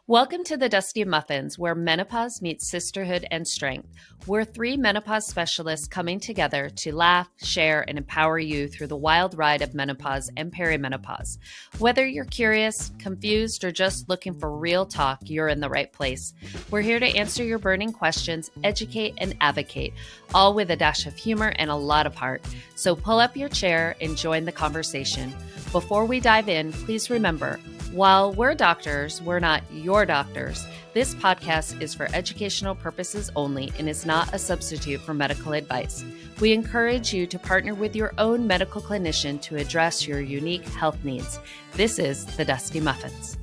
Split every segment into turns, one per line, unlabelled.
Welcome to the Dusty Muffins, where menopause meets sisterhood and strength. We're three menopause specialists coming together to laugh, share, and empower you through the wild ride of menopause and perimenopause. Whether you're curious, confused, or just looking for real talk, you're in the right place. We're here to answer your burning questions, educate, and advocate, all with a dash of humor and a lot of heart. So pull up your chair and join the conversation. Before we dive in, please remember, while we're doctors, we're not your doctors. This podcast is for educational purposes only and is not a substitute for medical advice. We encourage you to partner with your own medical clinician to address your unique health needs. This is the Dusty Muffins.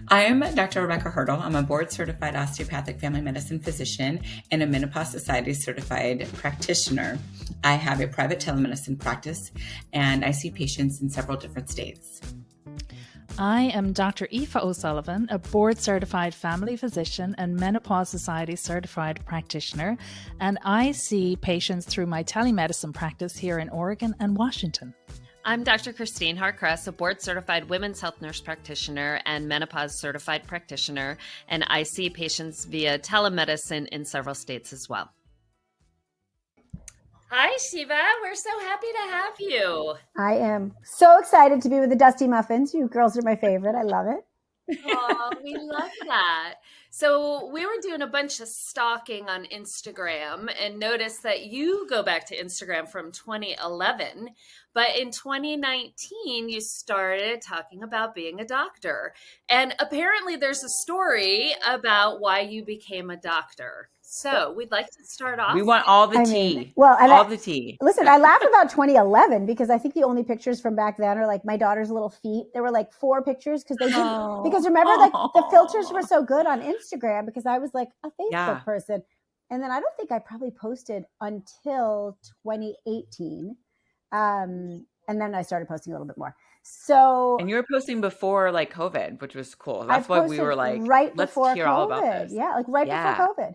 I'm Dr. Rebbecca Hertel. I'm a board-certified osteopathic family medicine physician and a Menopause Society certified practitioner. I have a private telemedicine practice, and I see patients in several different states.
I am Dr. Aoife O'Sullivan, a board-certified family physician and Menopause Society certified practitioner, and I see patients through my telemedicine practice here in Oregon and Washington.
I'm Dr. Christine Hart Kress, a board-certified women's health nurse practitioner and menopause certified practitioner, and I see patients via telemedicine in several states as well. Hi, Shiva. We're so happy to have you.
I am so excited to be with the Dusty Muffins. You girls are my favorite. I love it.
Oh, we love that. So we were doing a bunch of stalking on Instagram and noticed that you go back to Instagram from 2011, but in 2019, you started talking about being a doctor. And apparently there's a story about why you became a doctor. So we'd like to start off.
We want all the tea. All the tea.
Listen, I laugh about 2011 because I think the only pictures from back then are like my daughter's little feet. There were like 4 pictures because remember, like the filters were so good on Instagram because I was like a Facebook person. And then I don't think I probably posted until 2018. And then I started posting a little bit more. And
you were posting before like COVID, which was cool. That's why we were like, let's hear all about this.
Yeah, like right before COVID.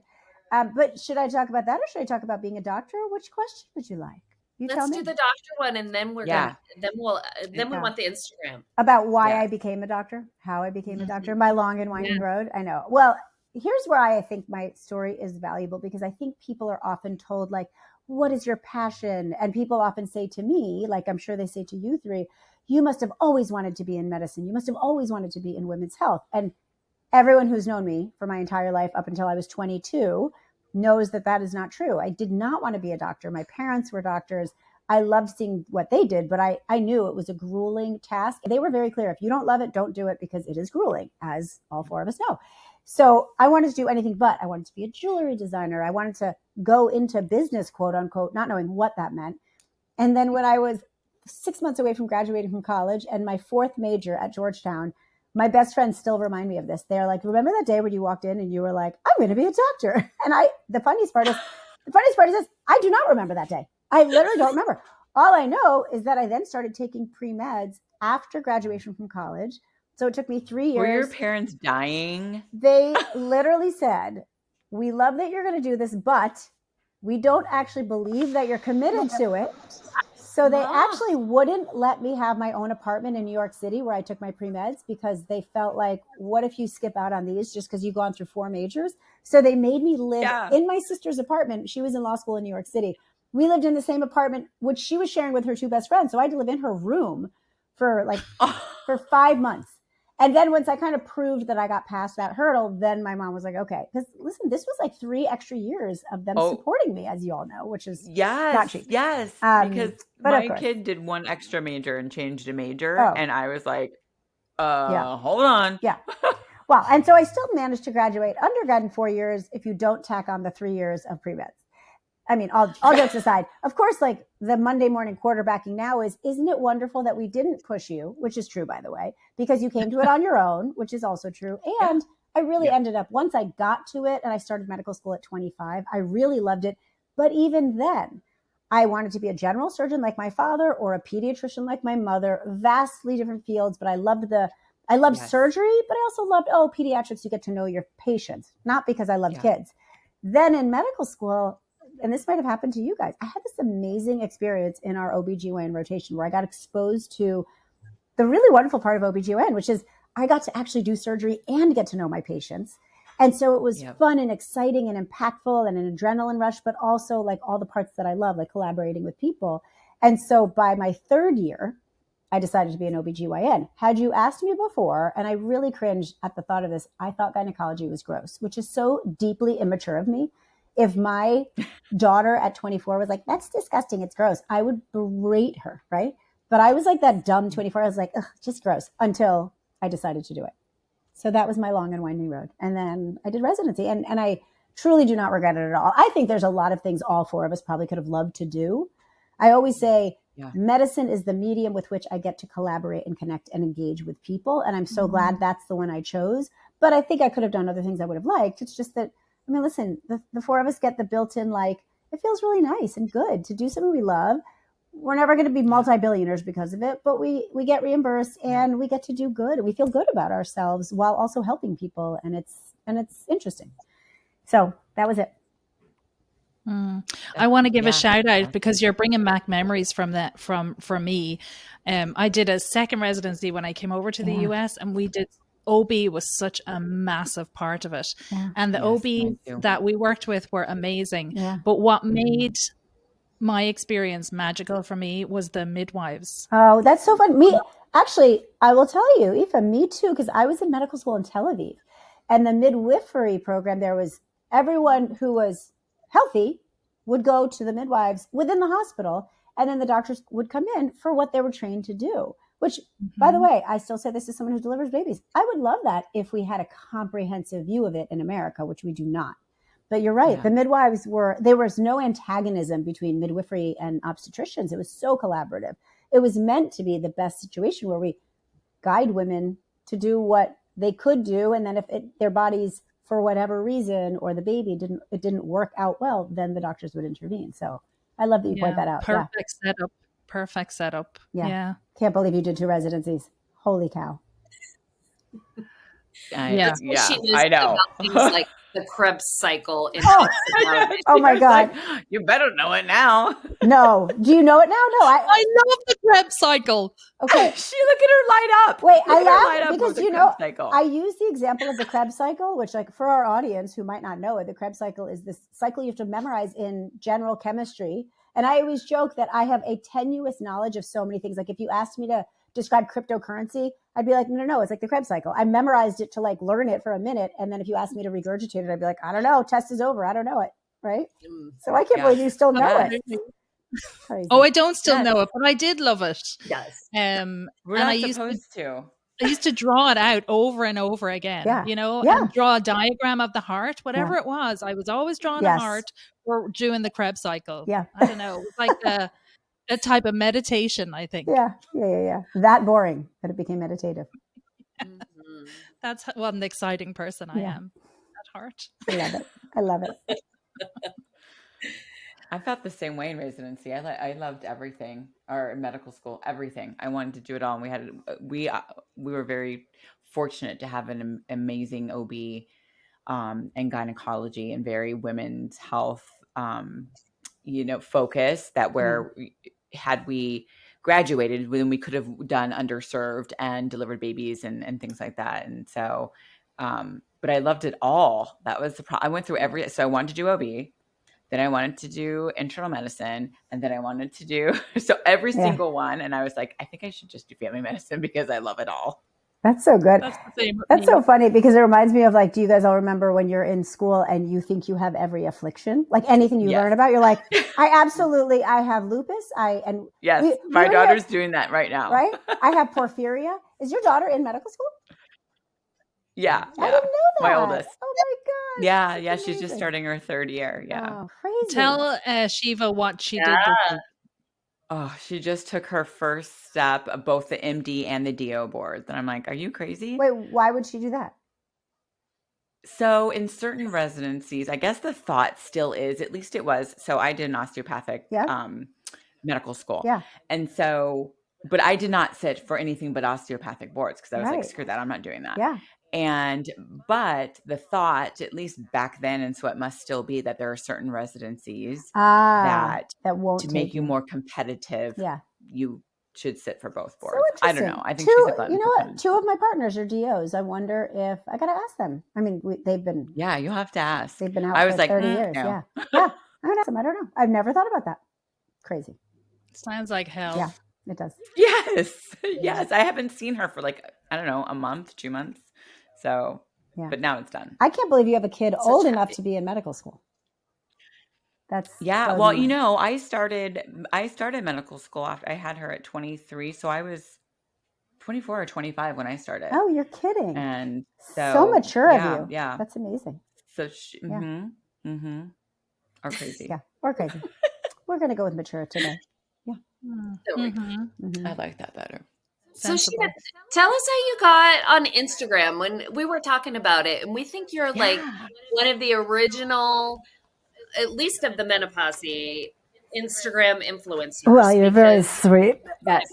But should I talk about that or should I talk about being a doctor? Which question would you like?
Let's do the doctor one, and then we want the Instagram
about why I became a doctor, how I became a doctor, my long and winding road. I know. Well, here's where I think my story is valuable because I think people are often told like, what is your passion? And people often say to me, like I'm sure they say to you three, you must have always wanted to be in medicine. You must have always wanted to be in women's health. And everyone who's known me for my entire life up until I was 22 knows that that is not true. I did not want to be a doctor. My parents were doctors. I loved seeing what they did, but I knew it was a grueling task. They were very clear. If you don't love it, don't do it because it is grueling, as all 4 of us know. So I wanted to do anything but. I wanted to be a jewelry designer. I wanted to go into business, quote unquote, not knowing what that meant. And then when I was 6 months away from graduating from college and my 4th major at Georgetown, my best friends still remind me of this. They're like, remember that day when you walked in and you were like, I'm going to be a doctor. And the funniest part is I do not remember that day. I literally don't remember. All I know is that I then started taking pre-meds after graduation from college. So it took me 3 years.
Were your parents dying?
They literally said, we love that you're going to do this, but we don't actually believe that you're committed to it. So they actually wouldn't let me have my own apartment in New York City where I took my pre-meds because they felt like, what if you skip out on these just because you've gone through 4 majors? So they made me live in my sister's apartment. She was in law school in New York City. We lived in the same apartment, which she was sharing with her 2 best friends. So I had to live in her room for for 5 months. And then once I kind of proved that I got past that hurdle, then my mom was like, okay, because listen, this was like 3 extra years of them supporting me, as you all know, which is not cheap.
Yes, because my kid did 1 extra major and changed a major. And I was like, hold on.
Yeah. Well, and so I still managed to graduate undergrad in 4 years if you don't tack on the 3 years of pre-meds. I mean, all jokes aside, of course, like the Monday morning quarterbacking now isn't it wonderful that we didn't push you, which is true, by the way, because you came to it on your own, which is also true. And I really ended up, once I got to it and I started medical school at 25, I really loved it. But even then, I wanted to be a general surgeon like my father or a pediatrician like my mother, vastly different fields. But I loved surgery, but I also loved, pediatrics, you get to know your patients, not because I loved kids. Then in medical school, and this might have happened to you guys, I had this amazing experience in our OBGYN rotation where I got exposed to the really wonderful part of OBGYN, which is I got to actually do surgery and get to know my patients. And so it was fun and exciting and impactful and an adrenaline rush, but also like all the parts that I love, like collaborating with people. And so by my third year, I decided to be an OBGYN. Had you asked me before, and I really cringed at the thought of this, I thought gynecology was gross, which is so deeply immature of me. If my daughter at 24 was like, that's disgusting, it's gross, I would berate her, right? But I was like that dumb 24. I was like, ugh, just gross, until I decided to do it. So that was my long and winding road. And then I did residency, and I truly do not regret it at all. I think there's a lot of things all four of us probably could have loved to do. I always say medicine is the medium with which I get to collaborate and connect and engage with people. And I'm so glad that's the one I chose. But I think I could have done other things I would have liked. It's just that, I mean, listen, the four of us get the built-in, like, it feels really nice and good to do something we love. We're never going to be multi-billionaires because of it, but we get reimbursed and we get to do good. And we feel good about ourselves while also helping people. And it's interesting. So that was it.
I want to give a shout out because you're bringing back memories from that, from me. I did a second residency when I came over to the US, and we did OB was such a massive part of it. And the OB that we worked with were amazing. But what made my experience magical for me was the midwives.
Oh, that's so fun. Actually, I will tell you, Aoife, me too, because I was in medical school in Tel Aviv, and the midwifery program there was everyone who was healthy would go to the midwives within the hospital, and then the doctors would come in for what they were trained to do, which, by the way, I still say this as someone who delivers babies. I would love that if we had a comprehensive view of it in America, which we do not. But you're right. The midwives there was no antagonism between midwifery and obstetricians. It was so collaborative. It was meant to be the best situation where we guide women to do what they could do. And then if their bodies, for whatever reason, or the baby didn't work out well, then the doctors would intervene. So I love that you point that out.
Perfect setup. Yeah.
Can't believe you did 2 residencies. Holy cow.
I know. Things like the Krebs cycle.
Oh my God.
Like, you better know it now.
No. Do you know it now? No.
I love the Krebs cycle.
Okay.
She look at her light up.
Wait, I laugh because, I use the example of the Krebs cycle, which, like, for our audience who might not know it, the Krebs cycle is this cycle you have to memorize in general chemistry. And I always joke that I have a tenuous knowledge of so many things. Like, if you asked me to describe cryptocurrency, I'd be like, no, it's like the Krebs cycle. I memorized it to like learn it for a minute. And then if you asked me to regurgitate it, I'd be like, I don't know, test is over. I don't know it. Right. So I can't believe you still know it. Crazy.
Oh, I don't still know it, but I did love it.
Yes.
We're not supposed to.
I used to draw it out over and over again, and draw a diagram of the heart, whatever it was. I was always drawing a heart or doing the Krebs cycle.
Yeah.
I don't know. It was like a type of meditation, I think.
Yeah. That boring, but it became meditative.
That's what an exciting person I am at heart.
I love it.
I felt the same way in residency. I loved everything, or in medical school, everything. I wanted to do it all. And we were very fortunate to have an amazing OB and gynecology and very women's health focus that had we graduated, then we could have done underserved and delivered babies and things like that. And so, but I loved it all. That was the problem. I went through so I wanted to do OB, then I wanted to do internal medicine, and then I wanted to do, so every single one. And I was like, I think I should just do family medicine because I love it all.
That's so good. That's so funny because it reminds me of, like, do you guys all remember when you're in school and you think you have every affliction? Like anything you learn about, you're like, I have lupus.
My daughter's doing that right now.
Right? I have porphyria. Is your daughter in medical school?
Yeah.
I didn't know that.
My oldest.
Oh my gosh.
Yeah. She's just starting her 3rd year. Yeah.
Oh, crazy.
Tell Shiva what she did.
Oh, she just took her first step of both the MD and the DO boards. And I'm like, are you crazy?
Wait, why would she do that?
So in certain residencies, I guess the thought still is, at least it was. So I did an osteopathic medical school.
Yeah.
And so, but I did not sit for anything but osteopathic boards because I was like, screw that. I'm not doing that.
Yeah.
But the thought, at least back then, and so it must still be, that there are certain residencies
that won't
to make you more competitive.
Yeah.
You should sit for both
So
boards. I don't know. I think she's a glutton
you know
for
what?
punishment.
2 of my partners are DOs. I wonder if I got to ask them. I mean, they've been.
Yeah, you'll have to ask.
They've been out
I was
for
like,
30 years.
no.
Yeah. Yeah. I would ask them. I don't know. I've never thought about that. Crazy.
Sounds like hell.
Yeah, it does.
Yes. Yes. I haven't seen her for like, I don't know, a month, 2 months. So,
Yeah.
but now it's done.
I can't believe you have a kid old enough to be in medical school. That's
yeah. Well, you know, I started medical school after I had her at 23. So I was 24 or 25 when I started.
Oh, you're kidding.
And
so mature of you.
Yeah.
That's amazing.
So or crazy.
Yeah. Or crazy. We're going to go with mature today. Yeah.
I like that better.
So Shiva, tell us how you got on Instagram when we were talking about it. And we think you're like one of the original, at least of the menopause Instagram influencers.
Well, you're very sweet.
Yes.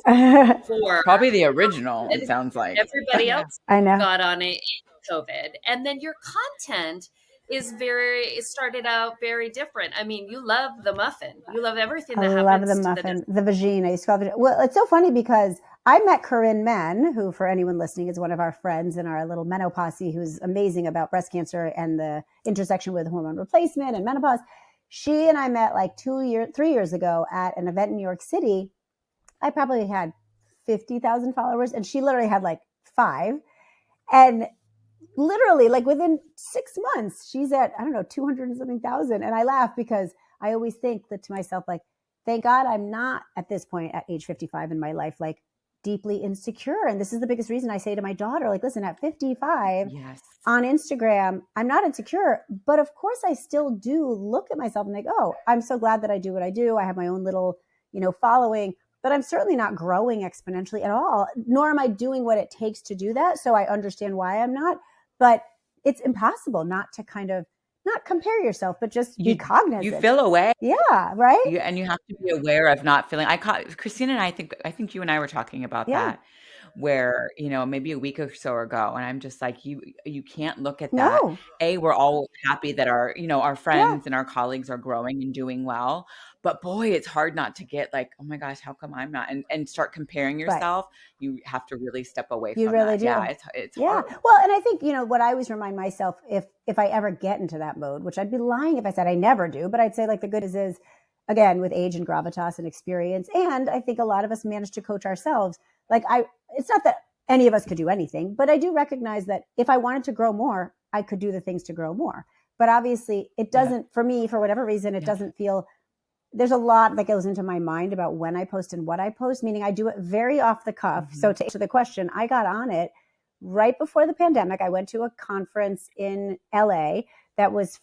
Probably the original, it sounds like.
Everybody else
I know.
got on it in COVID. And then your content it started out very different. I mean, you love the muffin. You love everything that happens.
I love the muffin, the vagine. I used to call it. Well, it's so funny because I met Corinne Menn, who, for anyone listening, is one of our friends in our little menopause, who's amazing about breast cancer and the intersection with hormone replacement and menopause. She and I met like 3 years ago at an event in New York City. I probably had 50,000 followers, and she literally had like 5. And literally, like within 6 months, she's at, I don't know, 200 and something thousand. And I laugh because I always think that to myself, like, thank God I'm not at this point at age 55 in my life, like deeply insecure. And this is the biggest reason I say to my daughter, like, listen, at 55 on Instagram, I'm not insecure, but of course I still do look at myself and think, oh, I'm so glad that I do what I do. I have my own little, following, but I'm certainly not growing exponentially at all, nor am I doing what it takes to do that. So I understand why I'm not. But it's impossible not to kind of not compare yourself, but just be cognizant.
You feel away.
Yeah, right?
And you have to be aware of not feeling. Christina and I think you and I were talking about that, where, maybe a week or so ago, and I'm just like, you can't look at that.
No.
We're all happy that our, our friends and our colleagues are growing and doing well. But boy, it's hard not to get like, oh my gosh, how come I'm not? And start comparing yourself. Right. You have to really step away from that. You really do. Yeah, it's hard.
Well, and I think, what I always remind myself, if I ever get into that mode, which I'd be lying if I said I never do, but I'd say like the good is again, with age and gravitas and experience. And I think a lot of us manage to coach ourselves. Like it's not that any of us could do anything, but I do recognize that if I wanted to grow more, I could do the things to grow more. But obviously it doesn't, for me, for whatever reason, it doesn't feel, there's a lot that goes into my mind about when I post and what I post, meaning I do it very off the cuff. Mm-hmm. So to answer the question, I got on it right before the pandemic. I went to a conference in LA that was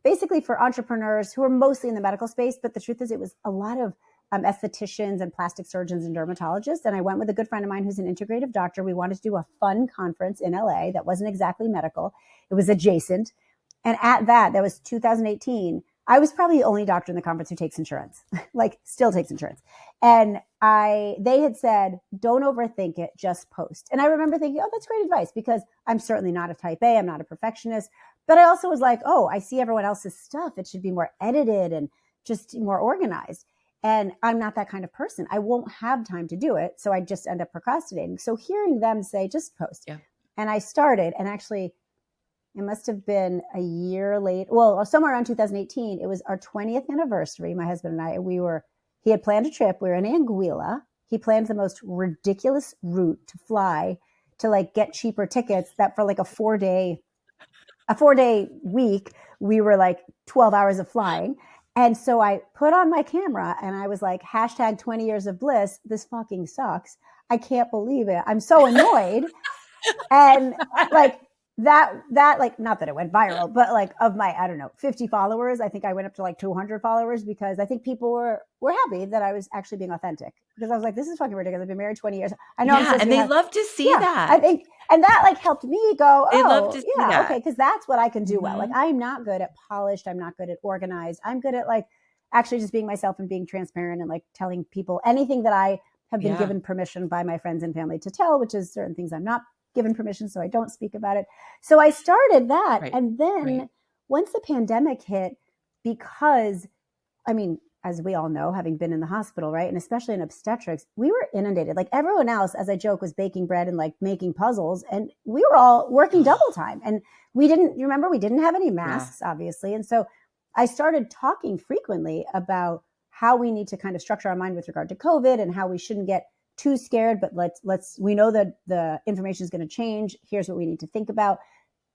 basically for entrepreneurs who are mostly in the medical space. But the truth is it was a lot of estheticians and plastic surgeons and dermatologists. And I went with a good friend of mine who's an integrative doctor. We wanted to do a fun conference in LA that wasn't exactly medical. It was adjacent. And at that was 2018. I was probably the only doctor in the conference who takes insurance, like still takes insurance. And they had said, don't overthink it, just post. And I remember thinking, oh, that's great advice because I'm certainly not a type A. I'm not a perfectionist. But I also was like, oh, I see everyone else's stuff. It should be more edited and just more organized. And I'm not that kind of person. I won't have time to do it. So I just end up procrastinating. So hearing them say, just post. Yeah. And I started, and actually, it must have been a year late. Well, somewhere around 2018. It was our 20th anniversary. My husband and I, he had planned a trip. We were in Anguilla. He planned the most ridiculous route to fly to like get cheaper tickets that for like a 4-day week, we were like 12 hours of flying. And so I put on my camera and I was like, hashtag 20 years of bliss. This fucking sucks. I can't believe it. I'm so annoyed. And like, that like, not that it went viral, but like of my, I don't know, 50 followers, I think I went up to like 200 followers because I think people were happy that I was actually being authentic because I was like, this is fucking ridiculous. I've been married 20 years. I know.
Yeah, and they love to see that.
I think, and that like helped me go,
they love to see that.
Okay. Cause that's what I can do well. Like I'm not good at polished. I'm not good at organized. I'm good at like actually just being myself and being transparent and like telling people anything that I have been given permission by my friends and family to tell, which is certain things I'm not given permission, so I don't speak about it. So I started that. Right. And then once the pandemic hit, because, I mean, as we all know, having been in the hospital, right? And especially in obstetrics, we were inundated. Like everyone else, as I joke, was baking bread and like making puzzles. And we were all working double time. And we didn't have any masks, obviously. And so I started talking frequently about how we need to kind of structure our mind with regard to COVID and how we shouldn't get too scared, but we know that the information is going to change. Here's what we need to think about.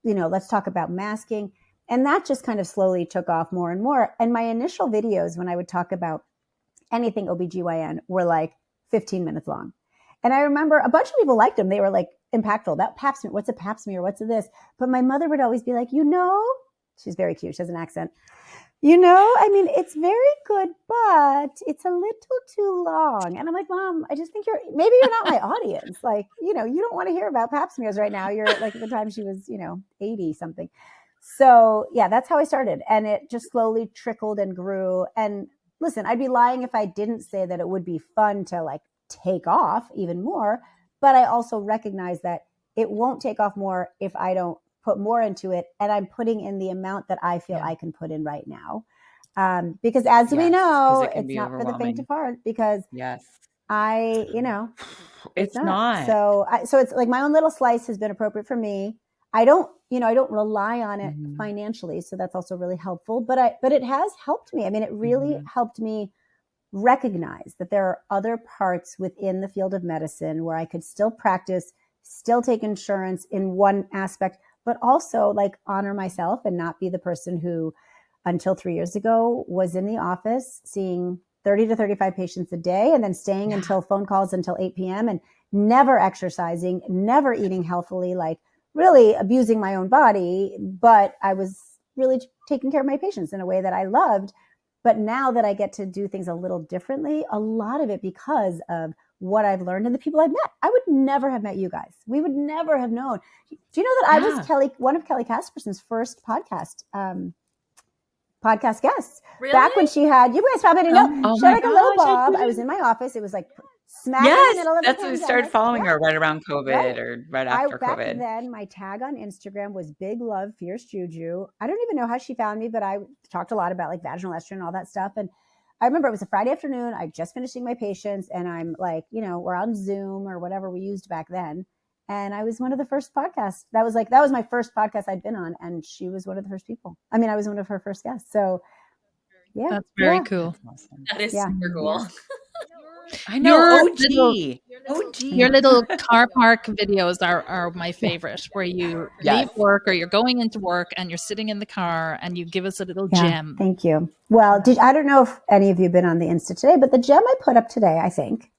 Let's talk about masking. And that just kind of slowly took off more and more. And my initial videos, when I would talk about anything OBGYN, were like 15 minutes long. And I remember a bunch of people liked them. They were like impactful. That pap smear, what's a pap smear? What's this? But my mother would always be like, she's very cute. She has an accent. It's very good, but it's a little too long. And I'm like, Mom, I just think maybe you're not my audience. Like, you don't want to hear about pap smears right now. You're like at the time she was, 80 something. So yeah, that's how I started. And it just slowly trickled and grew. And listen, I'd be lying if I didn't say that it would be fun to like take off even more. But I also recognize that it won't take off more if I don't put more into it. And I'm putting in the amount that I feel I can put in right now. Because as we know, it's not for the faint of heart because it's not. So it's like my own little slice has been appropriate for me. I don't rely on it financially. So that's also really helpful, but it has helped me. I mean, it really helped me recognize that there are other parts within the field of medicine where I could still practice, still take insurance in one aspect, but also like honor myself and not be the person who until 3 years ago was in the office seeing 30 to 35 patients a day and then staying until phone calls until 8 p.m. and never exercising, never eating healthily, like really abusing my own body. But I was really taking care of my patients in a way that I loved. But now that I get to do things a little differently, a lot of it because of what I've learned and the people I've met. I would never have met you guys. We would never have known. Do you know that I was one of Kelly Casperson's first podcast guests? Really? Back when she had, you guys probably didn't know, she had like a little bob. I was in my office. It was like smack in the middle of the
that's when we started following her right around COVID or right after COVID.
Back then, my tag on Instagram was Big Love Fierce Juju. I don't even know how she found me, but I talked a lot about like vaginal estrogen and all that stuff. And I remember it was a Friday afternoon. I just finished seeing my patients and I'm like, we're on Zoom or whatever we used back then. And I was one of the first podcasts. That was my first podcast I'd been on. And she was one of the first people. I mean, I was one of her first guests. So yeah.
That's very cool.
That's awesome. That is super cool.
Yeah.
I know. OG.
Your little car park videos are my favorite, where you leave work or you're going into work and you're sitting in the car and you give us a little gem.
Thank you. Well, I don't know if any of you have been on the Insta today, but the gem I put up today, I think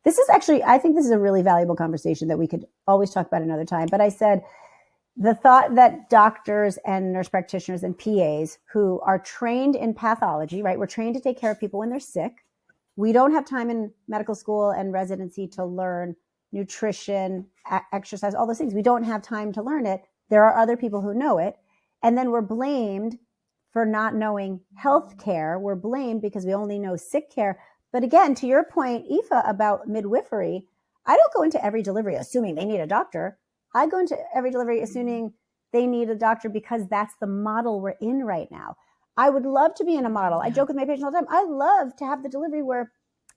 this is a really valuable conversation that we could always talk about another time. But I said, the thought that doctors and nurse practitioners and PAs who are trained in pathology, right? We're trained to take care of people when they're sick. We don't have time in medical school and residency to learn nutrition, exercise, all those things. We don't have time to learn it. There are other people who know it. And then we're blamed for not knowing healthcare. We're blamed because we only know sick care. But again, to your point, Aoife, about midwifery, I don't go into every delivery assuming they need a doctor. I go into every delivery assuming they need a doctor because that's the model we're in right now. I would love to be in a model. I joke with my patients all the time. I love to have the delivery where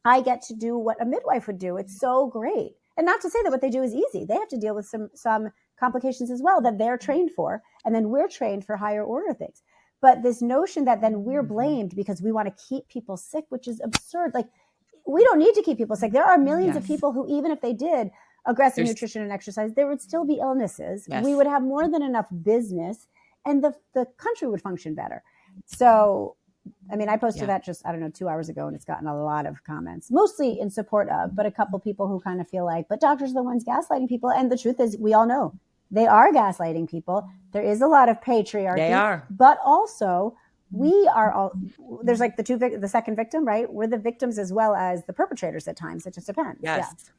I get to do what a midwife would do. It's so great. And not to say that what they do is easy. They have to deal with some complications as well that they're trained for. And then we're trained for higher order things. But this notion that then we're blamed because we want to keep people sick, which is absurd. Like, we don't need to keep people sick. There are millions of people who, even if they did aggressive nutrition and exercise, there would still be illnesses. Yes. We would have more than enough business and the country would function better. So, I mean, I posted that just, 2 hours ago, and it's gotten a lot of comments, mostly in support of, but a couple people who kind of feel like, but doctors are the ones gaslighting people. And the truth is, we all know they are gaslighting people. There is a lot of patriarchy.
They are.
But also, we are all, there's like the second victim, right? We're the victims as well as the perpetrators at times. It just depends.
Yes.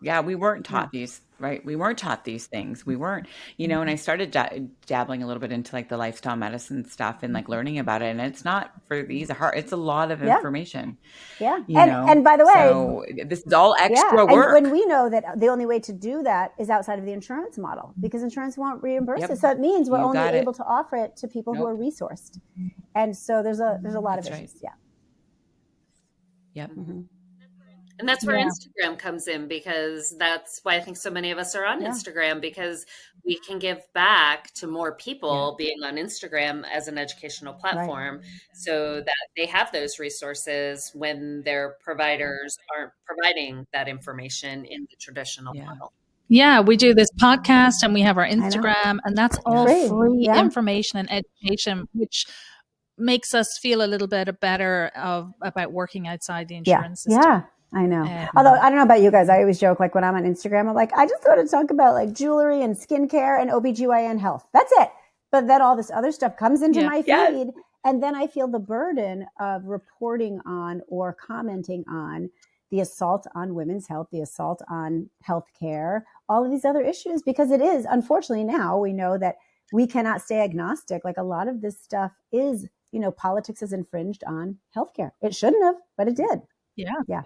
Yeah, we weren't taught these, right? We weren't taught these things. We weren't, and I started dabbling a little bit into like the lifestyle medicine stuff and like learning about it. And it's not for the easy heart. It's a lot of information.
Yeah. And by the way,
so this is all extra work.
And when we know that the only way to do that is outside of the insurance model, because insurance won't reimburse it. So it means we're only able to offer it to people who are resourced. And so there's a lot of issues.
Yep.
Mm-hmm.
And that's where
Yeah.
Instagram comes in, because that's why I think so many of us are on Instagram, because we can give back to more people being on Instagram as an educational platform, so that they have those resources when their providers aren't providing that information in the traditional model.
Yeah, we do this podcast and we have our Instagram, and that's all free information and education, which makes us feel a little bit better about working outside the insurance system.
Yeah, I know. Although I don't know about you guys, I always joke, like when I'm on Instagram, I'm like, I just want to talk about like jewelry and skincare and OBGYN health. That's it. But then all this other stuff comes into my feed, and then I feel the burden of reporting on or commenting on the assault on women's health, the assault on healthcare, all of these other issues, because it is, unfortunately, now we know that we cannot stay agnostic. Like a lot of this stuff is, you know, politics is infringed on healthcare. It shouldn't have, but it did.
Yeah.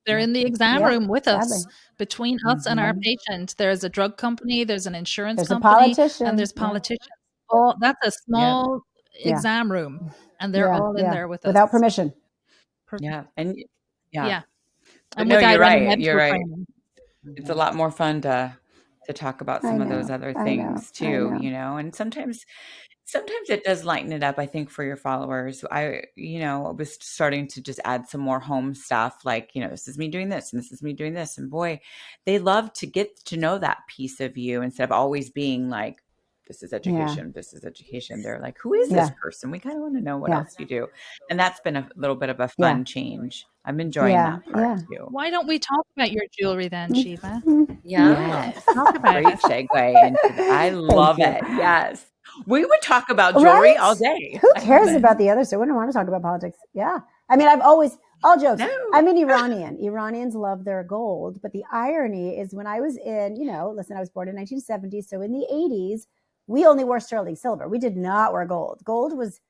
They're in the exam room with us. Between us and our patient, there's a drug company, there's an insurance company, and there's politicians. Oh, that's a small exam room, and they're all in there with us
without permission.
And
And
no, you're right.
Training.
It's a lot more fun to talk about some of those other things too, you know, and sometimes it does lighten it up, I think, for your followers. I was starting to just add some more home stuff, like, you know, this is me doing this and this is me doing this. And boy, they love to get to know that piece of you instead of always being like, this is education, this is education. They're like, who is this person? We kind of want to know what else you do. And that's been a little bit of a fun change. I'm enjoying that part too.
Why don't we talk about your jewelry then, Shiva?
Talk about great segue into that. I love it. Yes. We would talk about jewelry all day.
Who cares about the other stuff? We don't want to talk about politics. Yeah. I mean, I've always, all jokes. No. I'm an Iranian. Iranians love their gold. But the irony is when I was in, you know, listen, I was born in 1970. So in the 80s, we only wore sterling silver. We did not wear gold. Gold was,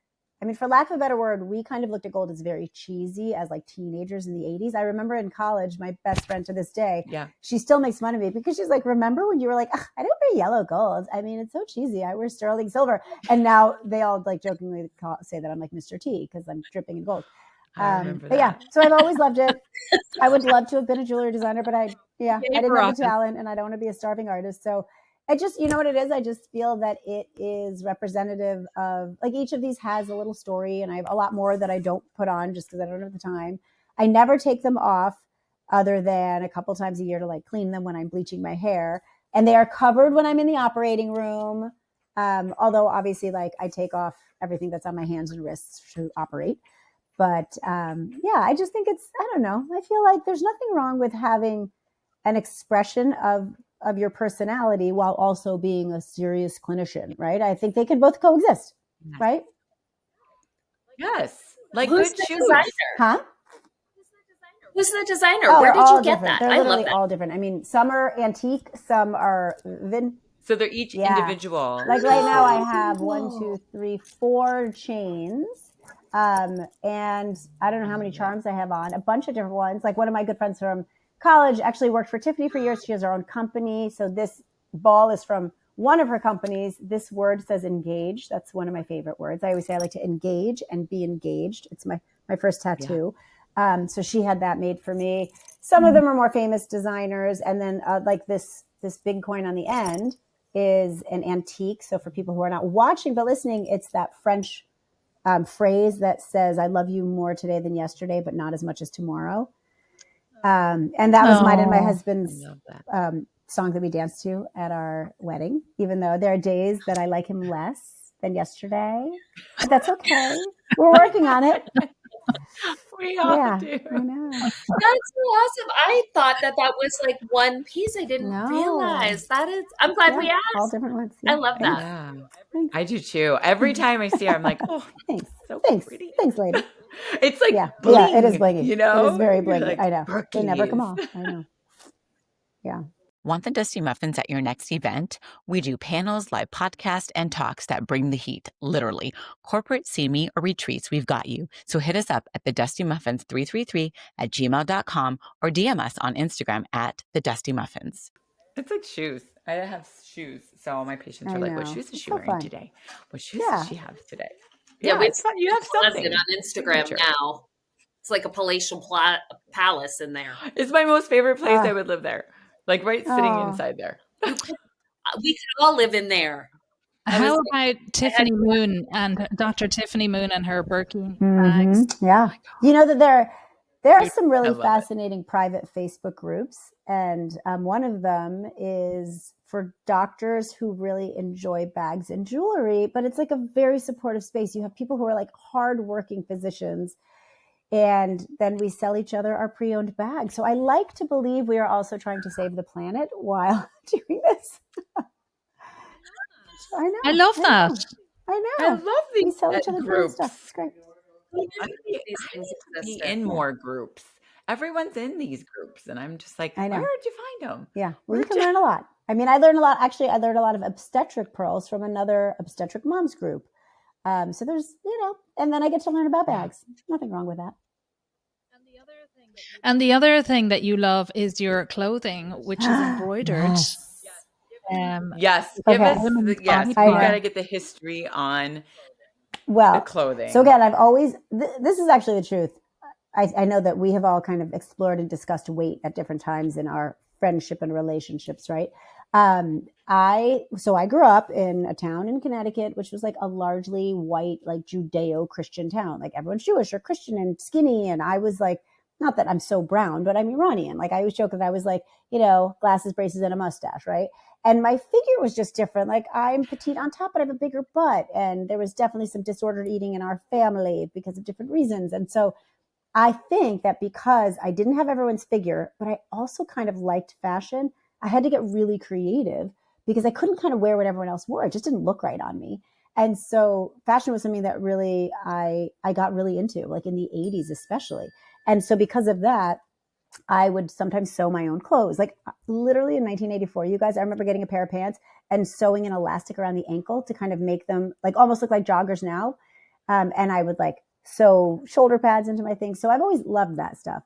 I mean, for lack of a better word, we kind of looked at gold as very cheesy as like teenagers in the 80s. I remember in college, my best friend to this day, she still makes fun of me because she's like, remember when you were like, I don't wear yellow gold. I mean, it's so cheesy. I wear sterling silver. And now they all like jokingly say that I'm like Mr. T because I'm dripping in gold. But yeah, so I've always loved it. I would love to have been a jewelry designer, but I didn't have the talent and I don't want to be a starving artist. So I just, you know what it is? I just feel that it is representative of, like, each of these has a little story, and I have a lot more that I don't put on just because I don't have the time. I never take them off other than a couple times a year to like clean them when I'm bleaching my hair. And they are covered when I'm in the operating room. Although obviously like I take off everything that's on my hands and wrists to operate. But I just think it's, I don't know. I feel like there's nothing wrong with having an expression of your personality while also being a serious clinician, right? I think they can both coexist, right?
Yes. Like
who's
good
the
shoes.
designer?
Huh?
Who's the designer? Where did you get
different.
that?
They're
I love
literally
that.
all different. I mean, some are antique, some are
so they're each individual.
Like right now I have 4 chains. And I don't know how many charms I have on, a bunch of different ones. Like one of my good friends from college actually worked for Tiffany for years. She has her own company. So this ball is from one of her companies. This word says engage. That's one of my favorite words. I always say I like to engage and be engaged. It's my first tattoo. So she had that made for me. Some of them are more famous designers. And then like this big coin on the end is an antique. So for people who are not watching but listening, it's that French phrase that says, I love you more today than yesterday, but not as much as tomorrow. And that was mine and my husband's song that we danced to at our wedding, even though there are days that I like him less than yesterday. But that's okay. We're working on it.
We all do.
I know.
That's so awesome. I thought that was like one piece. I didn't realize that is. I'm glad we asked.
All different ones.
I love that.
Yeah. I do too. Every time I see her, I'm like, oh,
thanks.
So
thanks.
pretty.
Thanks, lady.
It's like
bling, it is blingy.
You know,
it is very blingy.
Like,
I know. They never come off. I know. Yeah.
Want the Dusty Muffins at your next event? We do panels, live podcasts, and talks that bring the heat, literally. Corporate, CME, or retreats, we've got you. So hit us up at thedustymuffins333@gmail.com or DM us on Instagram at thedustymuffins.
It's like shoes. I have shoes. So my patients are like, what shoes is she wearing today? What shoes does she have today?
Yeah,
it's fun. You have something
on Instagram now. It's like a palatial palace in there.
It's my most favorite place. I would live there. Like right sitting
Oh.
inside there.
We could all live in there.
How about Tiffany Moon and Dr. Tiffany Moon and her Birkin bags?
Mm-hmm. Yeah. You know that there are some really fascinating private Facebook groups. And one of them is for doctors who really enjoy bags and jewelry, but it's like a very supportive space. You have people who are like hardworking physicians, and then we sell each other our pre-owned bags. So I like to believe we are also trying to save the planet while doing this. I know.
I love that.
I know.
I love these
we sell each other
groups.
Stuff. It's great.
I be in more groups. Everyone's in these groups, and I'm just like, where did you find them?
Yeah, well, you can learn a lot. I mean, I learned a lot. Actually, I learned a lot of obstetric pearls from another obstetric moms group. So there's, and then I get to learn about bags. Nothing wrong with that.
And the other thing that you love is your clothing, which is embroidered.
Yes. We got to get the history on the clothing.
So again, I've always, this is actually the truth. I know that we have all kind of explored and discussed weight at different times in our friendship and relationships, right? I grew up in a town in Connecticut, which was like a largely white, like Judeo-Christian town. Like everyone's Jewish or Christian and skinny. And I was like, not that I'm so brown, but I'm Iranian. Like I always joke that I was like, glasses, braces, and a mustache, right? And my figure was just different. Like I'm petite on top, but I have a bigger butt. And there was definitely some disordered eating in our family because of different reasons. And so I think that because I didn't have everyone's figure, but I also kind of liked fashion, I had to get really creative because I couldn't kind of wear what everyone else wore. It just didn't look right on me. And so fashion was something that really I got really into, like in the 80s especially. And so because of that, I would sometimes sew my own clothes. Like literally in 1984, you guys, I remember getting a pair of pants and sewing an elastic around the ankle to kind of make them like almost look like joggers now. And I would like sew shoulder pads into my things. So I've always loved that stuff.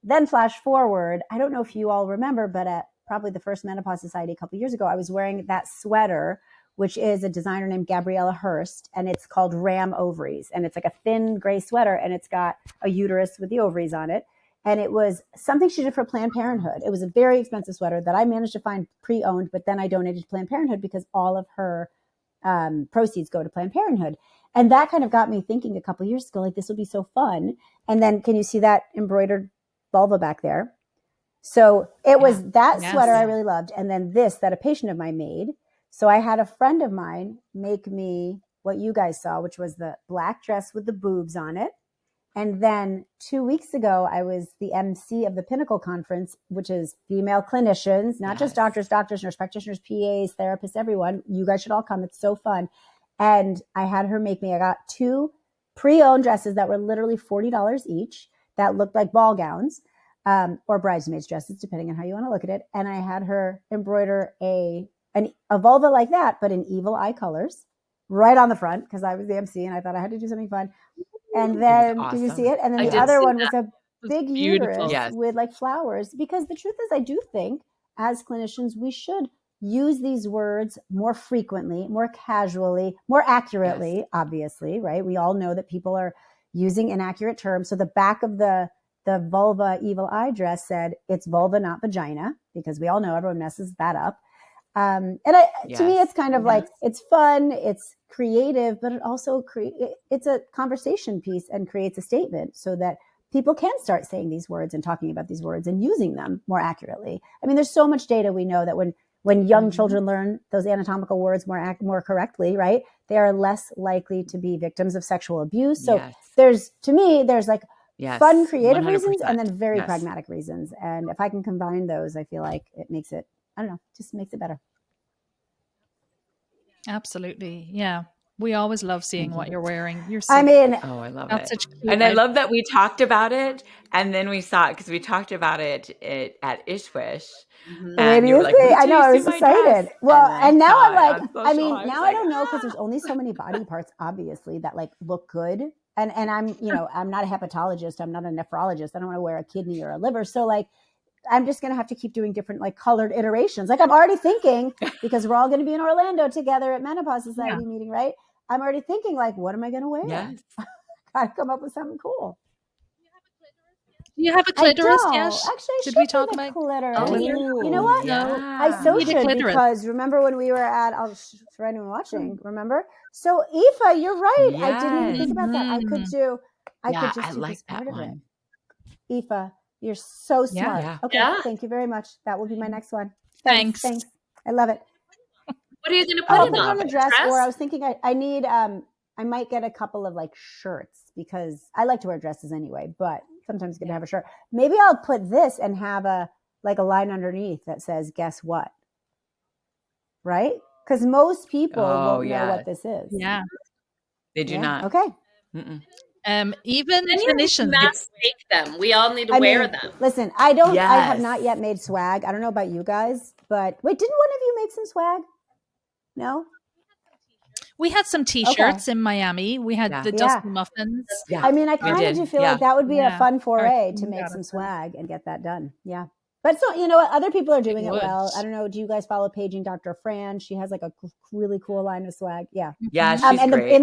Then flash forward, I don't know if you all remember, but at probably the first Menopause Society a couple of years ago, I was wearing that sweater, which is a designer named Gabriella Hearst, and it's called Ram Ovaries. And it's like a thin gray sweater, and it's got a uterus with the ovaries on it. And it was something she did for Planned Parenthood. It was a very expensive sweater that I managed to find pre-owned, but then I donated to Planned Parenthood because all of her proceeds go to Planned Parenthood. And that kind of got me thinking a couple of years ago, like this would be so fun. And then can you see that embroidered vulva back there? So it was that sweater I really loved. And then this that a patient of mine made. So I had a friend of mine make me what you guys saw, which was the black dress with the boobs on it. And then 2 weeks ago, I was the MC of the Pinnacle Conference, which is female clinicians, not just doctors, nurse practitioners, PAs, therapists, everyone. You guys should all come. It's so fun. And I had her make me, I got 2 pre-owned dresses that were literally $40 each that looked like ball gowns or bridesmaids dresses, depending on how you want to look at it. And I had her embroider a vulva like that, but in evil eye colors right on the front because I was the MC and I thought I had to do something fun. And then, did you see it? And then the other one was a big uterus with like flowers. Because the truth is, I do think as clinicians, we should use these words more frequently, more casually, more accurately, obviously, right? We all know that people are using inaccurate terms. So the back of the vulva evil eye dress said, it's vulva, not vagina, because we all know everyone messes that up. To me, it's kind of like, it's fun, it's creative, but it also it's a conversation piece and creates a statement so that people can start saying these words and talking about these words and using them more accurately. I mean, there's so much data we know that when young children learn those anatomical words more correctly, right, they are less likely to be victims of sexual abuse. So there's like fun, creative 100%. Reasons and then very pragmatic reasons. And if I can combine those, I feel like it makes it, I don't know, just makes it better.
Absolutely. Yeah. We always love seeing what you're wearing. You're
I love it. And I love that we talked about it and then we saw it because we talked about it at Ishwish.
And you were like, I know, I was excited. Well, and now I'm like, I mean, now I don't know because there's only so many body parts, obviously, that like look good. And I'm, I'm not a hepatologist. I'm not a nephrologist. I don't want to wear a kidney or a liver. So like, I'm just going to have to keep doing different like colored iterations. Like I'm already thinking, because we're all going to be in Orlando together at Menopause Society meeting, right? I'm already thinking like, what am I going to wear? Yes. Got to come up with something cool.
Do you have a
I
clitoris
don't.
yet?
Actually, I
Did
should
we
need
talk
a
about
clitoris.
clitoris?
You know what? I so
Need a
should,
clitoris.
because remember when we were at, for anyone watching, remember? So Aoife, you're right. I didn't even think about that. I could just do
like
this part
that
of it.
one.
Aoife, you're so
Yeah.
smart.
Yeah.
Okay,
Yeah.
thank you very much. That will be my next one.
Thanks.
Thanks. I love it.
What are you going to
I'll
put
put
it
it on
on?
a dress, or I was thinking I need I might get a couple of like shirts, because I like to wear dresses anyway, but sometimes it's good to have a shirt. Maybe I'll put this and have a line underneath that says "Guess what?" Right? Because most people won't know what this is.
Yeah.
They do not.
Okay.
Mm-mm.
Even
Then you
clinicians.
mass make them. We all need to wear them.
Listen, I have
Yes.
not yet made swag. I don't know about you guys, but wait, didn't one of you make some swag? No?
We had some T-shirts in Miami. We had the Dusty Muffins.
Yeah.
I mean, I kind of do feel like that would be a fun foray to make some swag and get that done. Yeah. But so, you know what? Other people are doing it well. I don't know. Do you guys follow Paging Dr. Fran? She has like a really cool line of swag. Yeah.
Yeah, she's
and
great.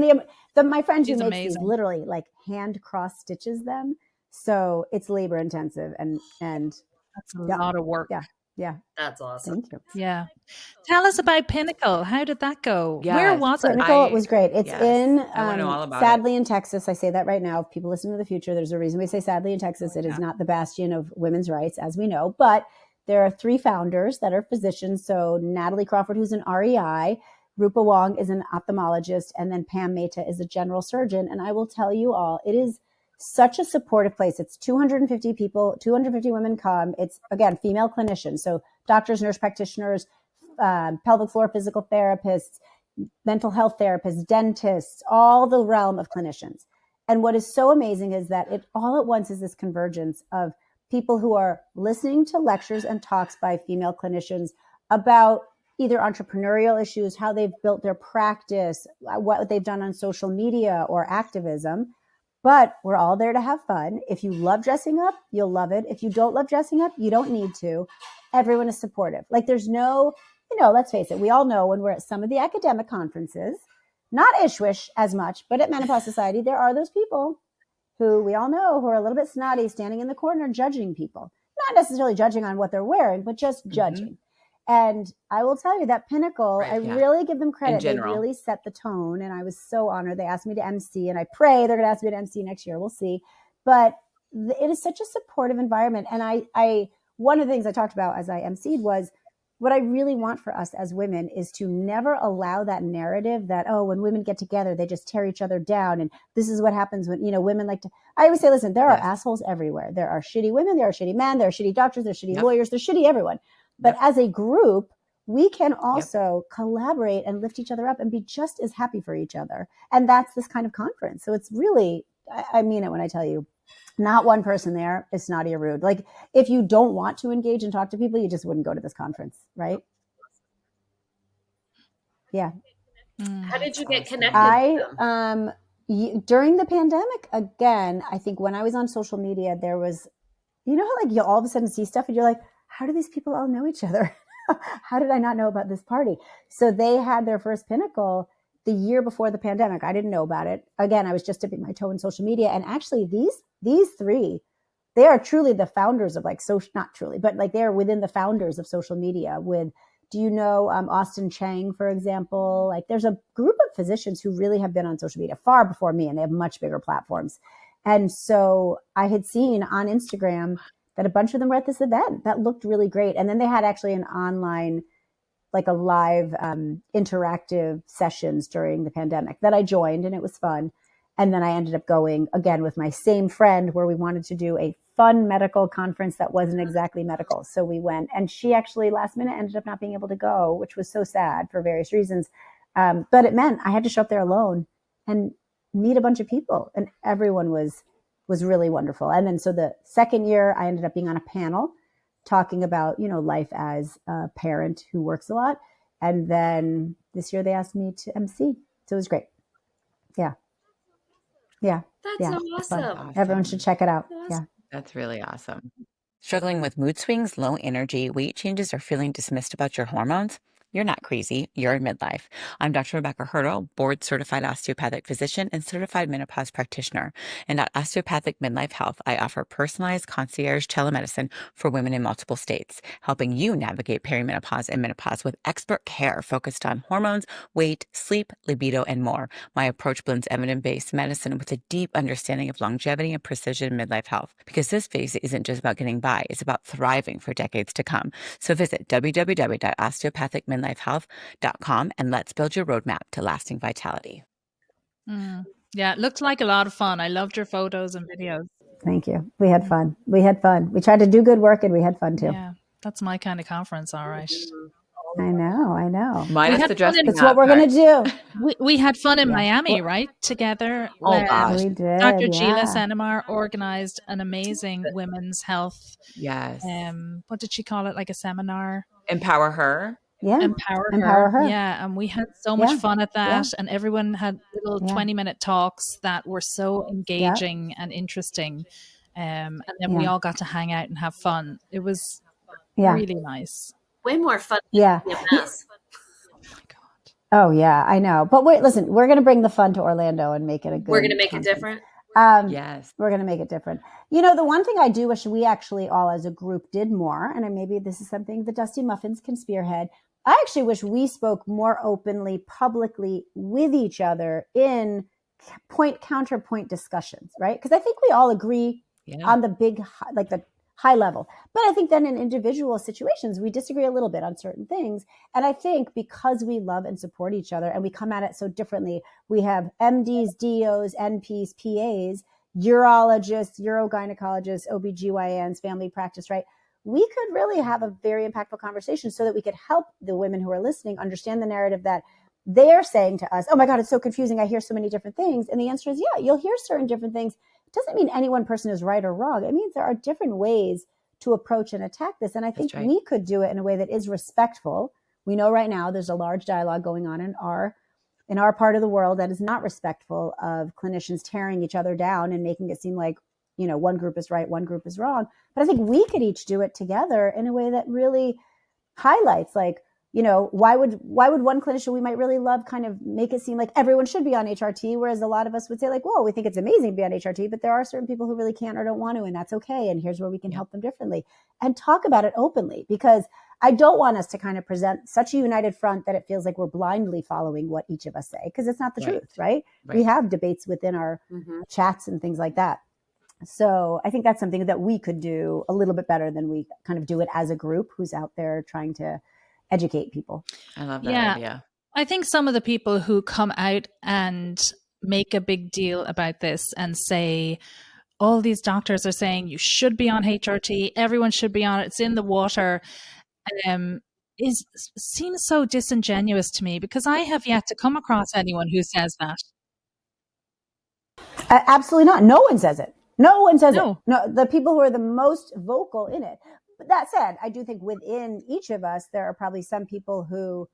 My friend who
She's
makes
amazing.
these literally like hand cross stitches them. So it's labor intensive and
that's a lot of work.
Yeah.
That's awesome.
Thank you.
Yeah. Tell us about Pinnacle. How did that go?
Yes.
Where was it?
Pinnacle was great. It's in,
I want to know all about
sadly, in Texas. I say that right now. If people listen to the future, there's a reason we say sadly in Texas. It is not the bastion of women's rights, as we know. But there are 3 founders that are physicians. So Natalie Crawford, who's an REI, Rupa Wong is an ophthalmologist, and then Pam Mehta is a general surgeon. And I will tell you all, it is such a supportive place. It's 250 people, 250 women come. It's, again, female clinicians. So doctors, nurse practitioners, pelvic floor physical therapists, mental health therapists, dentists, all the realm of clinicians. And what is so amazing is that it all at once is this convergence of people who are listening to lectures and talks by female clinicians about either entrepreneurial issues, how they've built their practice, what they've done on social media or activism. But we're all there to have fun. If you love dressing up, you'll love it. If you don't love dressing up, you don't need to. Everyone is supportive. Like there's no, let's face it, we all know when we're at some of the academic conferences, not Ishwish as much, but at Menopause Society, there are those people who we all know who are a little bit snotty, standing in the corner judging people. Not necessarily judging on what they're wearing, but just judging. And I will tell you that Pinnacle, I really give them credit. They really set the tone. And I was so honored. They asked me to MC, and I pray they're going to ask me to MC next year. We'll see. But it is such a supportive environment. And I one of the things I talked about as I MC'd was what I really want for us as women is to never allow that narrative that, oh, when women get together, they just tear each other down. And this is what happens when, women like to, I always say, listen, there are assholes everywhere. There are shitty women, there are shitty men, there are shitty doctors, there are shitty lawyers, there's shitty everyone. But as a group, we can also collaborate and lift each other up and be just as happy for each other. And that's this kind of conference. So it's really, I mean it when I tell you, not one person there is snotty or rude. Like if you don't want to engage and talk to people, you just wouldn't go to this conference, right? Yeah.
How did you get connected?
During the pandemic, again, I think when I was on social media, there was, how like you all of a sudden see stuff and you're like, how do these people all know each other? How did I not know about this party? So they had their first Pinnacle the year before the pandemic. I didn't know about it. Again, I was just dipping my toe in social media. And actually these 3, they are truly the founders of like social, not truly, but like they're within the founders of social media with, do you know Austin Chang, for example? Like there's a group of physicians who really have been on social media far before me, and they have much bigger platforms. And so I had seen on Instagram that a bunch of them were at this event that looked really great. And then they had actually an online, like a live interactive sessions during the pandemic that I joined, and it was fun. And then I ended up going again with my same friend where we wanted to do a fun medical conference that wasn't exactly medical. So we went, and she actually last minute ended up not being able to go, which was so sad for various reasons. But it meant I had to show up there alone and meet a bunch of people, and everyone was really wonderful. And then so the second year I ended up being on a panel talking about, life as a parent who works a lot. And then this year they asked me to MC. So it was great. Yeah. Yeah.
That's so awesome.
Everyone should check it out. Yeah.
That's really awesome. Struggling with mood swings, low energy, weight changes, or feeling dismissed about your hormones? You're not crazy. You're in midlife. I'm Dr. Rebbecca Hertel, board certified osteopathic physician and certified menopause practitioner. And at Osteopathic Midlife Health, I offer personalized concierge telemedicine for women in multiple states, helping you navigate perimenopause and menopause with expert care focused on hormones, weight, sleep, libido, and more. My approach blends evidence-based medicine with a deep understanding of longevity and precision midlife health, because this phase isn't just about getting by, it's about thriving for decades to come. So visit www.osteopathicmidlifehealth.com and let's build your roadmap to lasting vitality.
Yeah, it looked like a lot of fun. I loved your photos and videos.
Thank you. We had fun. We tried to do good work and we had fun too.
Yeah, that's my kind of conference. All right.
I know.
Minus the dressing
That's what we're going to do.
We had fun in Miami, right? Together.
Oh, gosh.
We did.
Dr. Gila Senemar organized an amazing women's health.
Yes.
What did she call it? Like a seminar?
Empower her.
Yeah.
Empower her. Yeah. And we had so much fun at that. And everyone had little 20-minute talks that were so engaging and interesting. And then we all got to hang out and have fun. It was really nice.
Way more fun.
Yeah.
EMS.
Oh my God.
Oh yeah, I know. But wait, listen, we're going to bring the fun to Orlando and make it a good.
We're going to make it different.
Yes.
We're going to make it different. You know, the one thing I do wish we actually all as a group did more, and maybe this is something the Dusty Muffins can spearhead. I actually wish we spoke more openly, publicly with each other in counterpoint discussions, right? Because I think we all agree on the big, like the high level. But I think then in individual situations, we disagree a little bit on certain things. And I think because we love and support each other and we come at it so differently, we have MDs, DOs, NPs, PAs, urologists, urogynecologists, OBGYNs, family practice, right? We could really have a very impactful conversation so that we could help the women who are listening understand the narrative that they're saying to us, oh my God, it's so confusing. I hear so many different things. And the answer is, yeah, you'll hear certain different things. It doesn't mean any one person is right or wrong. It means there are different ways to approach and attack this. And I think we could do it in a way that is respectful. We know right now there's a large dialogue going on in our part of the world that is not respectful of clinicians tearing each other down and making it seem like, you know, one group is right, one group is wrong. But I think we could each do it together in a way that really highlights, like, you know, why would one clinician we might really love kind of make it seem like everyone should be on HRT, whereas a lot of us would say like, whoa, we think it's amazing to be on HRT, but there are certain people who really can't or don't want to, and that's okay. And here's where we can help them differently and talk about it openly, because I don't want us to kind of present such a united front that it feels like we're blindly following what each of us say, because it's not the truth, right? We have debates within our chats and things like that. So I think that's something that we could do a little bit better than we kind of do it as a group who's out there trying to educate people.
I love that idea.
I think some of the people who come out and make a big deal about this and say, all these doctors are saying you should be on HRT, everyone should be on it, it's in the water, seems so disingenuous to me, because I have yet to come across anyone who says that.
Absolutely not. No one says it. No one says it. No, the people who are the most vocal in it. But that said, I do think within each of us, there are probably some people who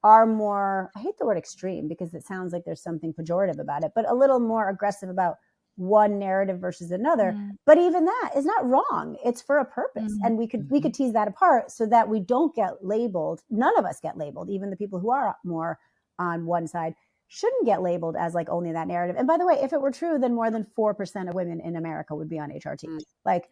are more, I hate the word extreme because it sounds like there's something pejorative about it, but a little more aggressive about one narrative versus another. But even that is not wrong. It's for a purpose. And we could tease that apart so that we don't get labeled. None of us get labeled. Even the people who are more on one side shouldn't get labeled as like only that narrative. And by the way, if it were true, then more than 4% of women in America would be on HRT. Like,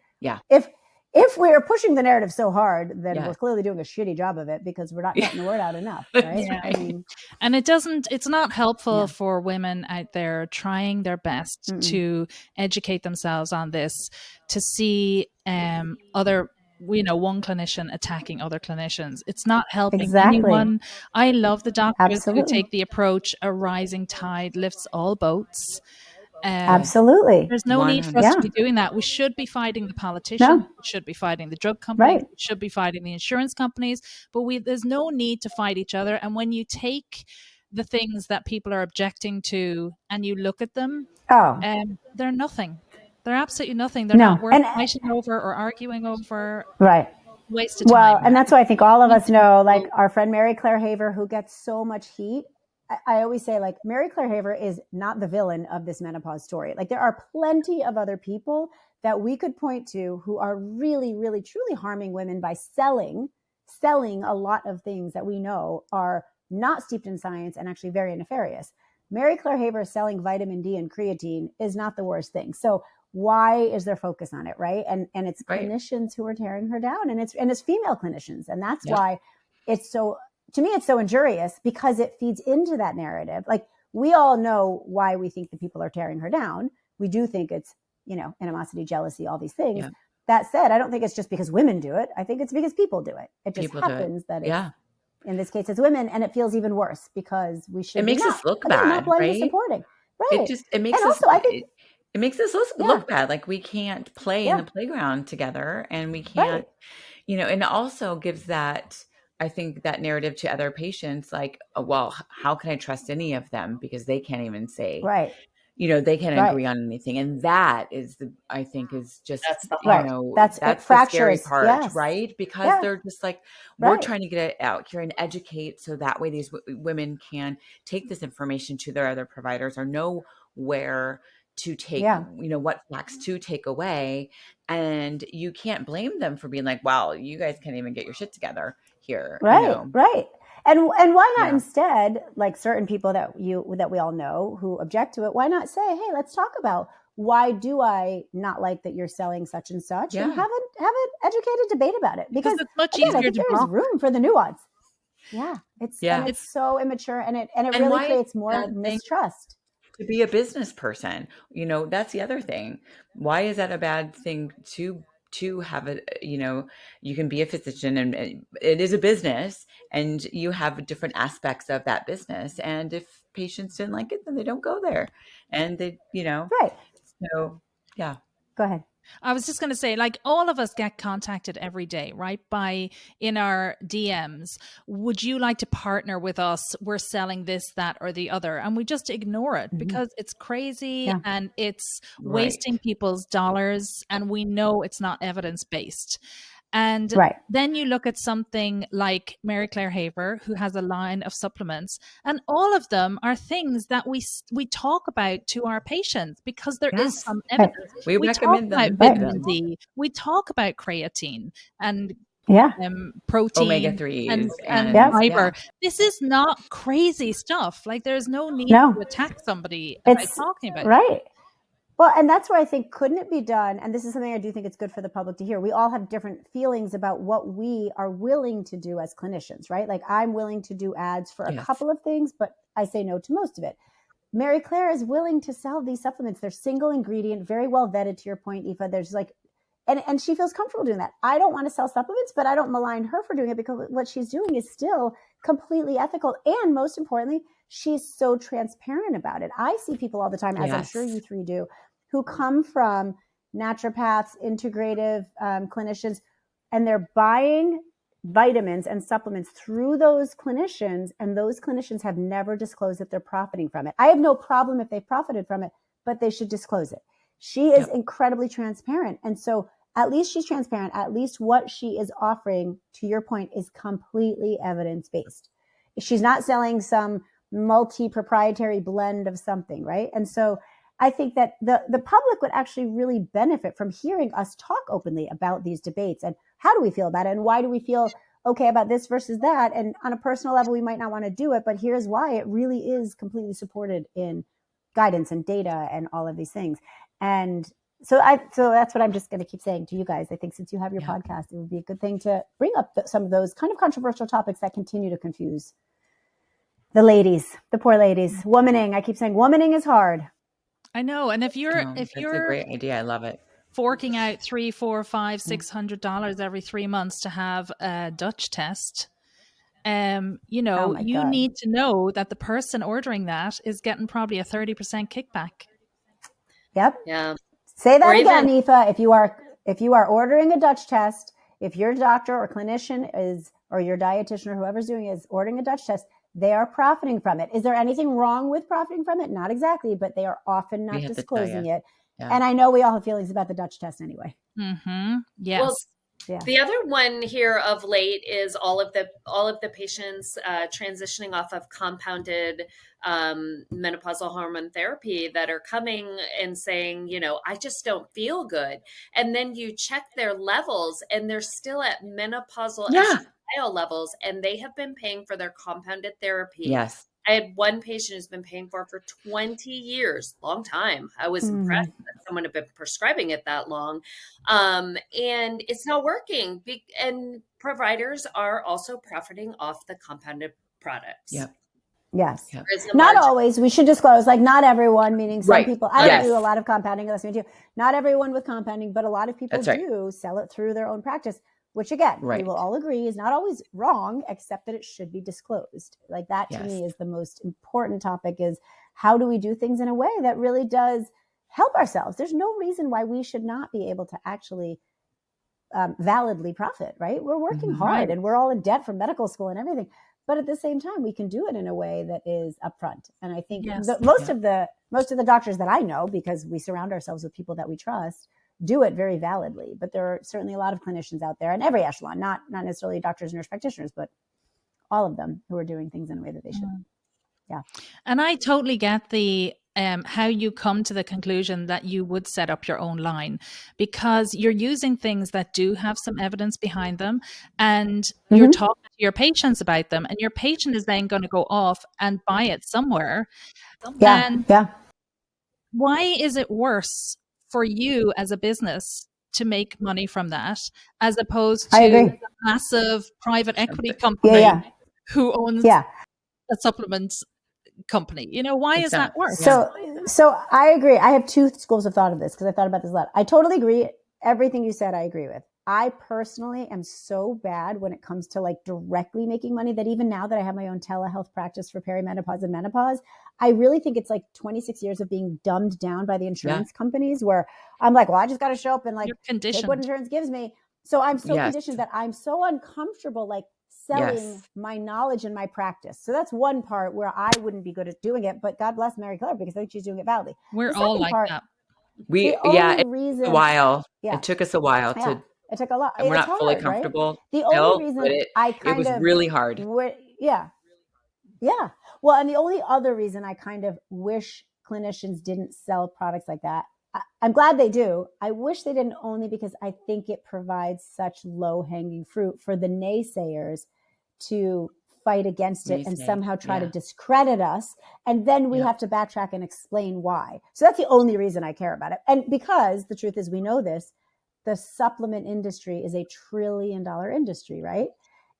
if we're pushing the narrative so hard, then we're clearly doing a shitty job of it because we're not getting the word out enough, right? I mean,
and it's not helpful for women out there trying their best to educate themselves on this, to see other, one clinician attacking other clinicians. It's not helping anyone. I love the doctors who take the approach, a rising tide lifts all boats.
Absolutely.
There's no need for us to be doing that. We should be fighting the politician. We should be fighting the drug companies. We should be fighting the insurance companies. But there's no need to fight each other. And when you take the things that people are objecting to and you look at them, they're nothing. They're absolutely nothing. They're not worth fighting over or arguing over.
Right.
Waste of time.
Well, and that's why I think all of us know, like our friend Mary Claire Haver, who gets so much heat. I always say, like, Mary Claire Haver is not the villain of this menopause story. Like, there are plenty of other people that we could point to who are really, really, truly harming women by selling selling a lot of things that we know are not steeped in science and actually very nefarious. Mary Claire Haver selling vitamin D and creatine is not the worst thing. So why is there focus on it, right? And it's clinicians who are tearing her down, and it's female clinicians, and that's why it's so, to me, it's so injurious, because it feeds into that narrative. Like, we all know why we think that people are tearing her down. We do think it's, animosity, jealousy, all these things. Yeah. That said, I don't think it's just because women do it. I think it's because people do it. It just happens that it's, in this case, it's women, and it feels even worse because we should.
It makes us look bad,
not blindly
right?
Supporting, right?
It makes
and
us.
Also, I think
it makes us look bad. Like, we can't play in the playground together, and we can't, and it also gives that, I think, that narrative to other patients, like, oh, well, how can I trust any of them? Because they can't even say, they can't agree on anything. And that is I think is just,
that's the
that's the scary part, right? Because they're just like, we're trying to get it out here and educate, so that way these women can take this information to their other providers, or know where to take, what facts to take away. And you can't blame them for being like, wow, you guys can't even get your shit together here.
Right. And why not instead, like certain people that we all know who object to it, why not say, hey, let's talk about, why do I not like that you're selling such and such, and have an educated debate about it, because
it's much easier. I think
there's room for the nuance. It's so immature, and it really creates more mistrust.
To be a business person, that's the other thing. Why is that a bad thing to have a, you can be a physician, and it is a business, and you have different aspects of that business. And if patients didn't like it, then they don't go there. And they, so yeah.
Go ahead.
I was just going to say, like, all of us get contacted every day, right? In our DMs, would you like to partner with us? We're selling this, that, or the other. And we just ignore it because it's crazy and it's wasting people's dollars. And we know it's not evidence-based. And then you look at something like Mary Claire Haver, who has a line of supplements, and all of them are things that we talk about to our patients because there is some evidence.
We recommend
talk about vitamin D. We talk about creatine and protein,
omega-3s
and fiber. This is not crazy stuff. Like, there's no need to attack somebody by talking about it.
Well, and that's where I think, couldn't it be done? And this is something I do think it's good for the public to hear. We all have different feelings about what we are willing to do as clinicians, right? Like, I'm willing to do ads for a couple of things, but I say no to most of it. Mary Claire is willing to sell these supplements. They're single ingredient, very well vetted, to your point, Aoife. There's like, and she feels comfortable doing that. I don't want to sell supplements, but I don't malign her for doing it, because what she's doing is still completely ethical. And most importantly, she's so transparent about it. I see people all the time, as I'm sure you three do, who come from naturopaths, integrative clinicians, and they're buying vitamins and supplements through those clinicians, and those clinicians have never disclosed that they're profiting from it. I have no problem if they profited from it, but they should disclose it. She is incredibly transparent. And so at least she's transparent. At least what she is offering, to your point, is completely evidence-based. She's not selling some multi-proprietary blend of something, right? And so I think that the public would actually really benefit from hearing us talk openly about these debates, and how do we feel about it, and why do we feel okay about this versus that. And on a personal level, we might not want to do it, but here's why it really is completely supported in guidance and data and all of these things. And so that's what I'm just going to keep saying to you guys. I think since you have your podcast, it would be a good thing to bring up some of those kind of controversial topics that continue to confuse the ladies, the poor ladies. Womaning. I keep saying womaning is hard.
I know. And if you're
that's a great idea. I love it.
Forking out $300, $400, $500, $600 every 3 months to have a Dutch test, you need to know that the person ordering that is getting probably a 30% kickback.
Yep.
Yeah.
Say that again, Aoife. If you are ordering a Dutch test, if your doctor or clinician or your dietitian or whoever's doing it is ordering a Dutch test, they are profiting from it. Is there anything wrong with profiting from it? Not exactly, but they are often not disclosing it. Yeah. And I know we all have feelings about the Dutch test anyway.
Mm-hmm. Yes.
Yeah.
The other one here of late is all of the patients transitioning off of compounded menopausal hormone therapy that are coming and saying, I just don't feel good. And then you check their levels and they're still at menopausal
Yeah.
estradiol levels, and they have been paying for their compounded therapy.
Yes.
I had one patient who's been paying for 20 years, long time. I was impressed that someone had been prescribing it that long. And it's not working. And providers are also profiting off the compounded products.
Yep.
Yes.
Yep.
Not always. We should disclose, like, not everyone, meaning some
Right.
people. I don't
Yes.
do a lot of compounding, unless we do. Not everyone with compounding, but a lot of people
That's right.
do sell it through their own practice, which again, we
Right.
will all agree is not always wrong, except that it should be disclosed. Like that to
Yes.
me is the most important topic, is how do we do things in a way that really does help ourselves? There's no reason why we should not be able to actually validly profit, right? We're working hard and we're all in debt from medical school and everything. But at the same time, we can do it in a way that is upfront. And I think most of the doctors that I know, because we surround ourselves with people that we trust, do it very validly. But there are certainly a lot of clinicians out there in every echelon, not necessarily doctors and nurse practitioners, but all of them who are doing things in a way that they should. Yeah.
And I totally get the how you come to the conclusion that you would set up your own line, because you're using things that do have some evidence behind them, and you're talking to your patients about them, and your patient is then going to go off and buy it somewhere.
Yeah.
And why is it worse for you as a business to make money from that, as opposed to a massive private equity company who owns a supplement company? Why is that worse?
So I agree. I have two schools of thought of this, because I thought about this a lot. I totally agree. Everything you said, I agree with. I personally am so bad when it comes to like directly making money, that even now that I have my own telehealth practice for perimenopause and menopause, I really think it's like 26 years of being dumbed down by the insurance companies, where I'm like, well, I just got to show up and like take what insurance gives me. So I'm so conditioned that I'm so uncomfortable, like selling my knowledge and my practice. So that's one part where I wouldn't be good at doing it, but God bless Mary Claire, because I think she's doing it validly.
We're all like that.
It took a while. It took us a while to.
It took a lot.
And we're
it's
not fully
hard,
comfortable.
Right? The only reason
it was really hard.
Yeah. Well, and the only other reason I kind of wish clinicians didn't sell products like that, I'm glad they do. I wish they didn't, only because I think it provides such low-hanging fruit for the naysayers to fight against it and somehow try to discredit us. And then we have to backtrack and explain why. So that's the only reason I care about it. And because the truth is, we know this, the supplement industry is $1 trillion industry, right?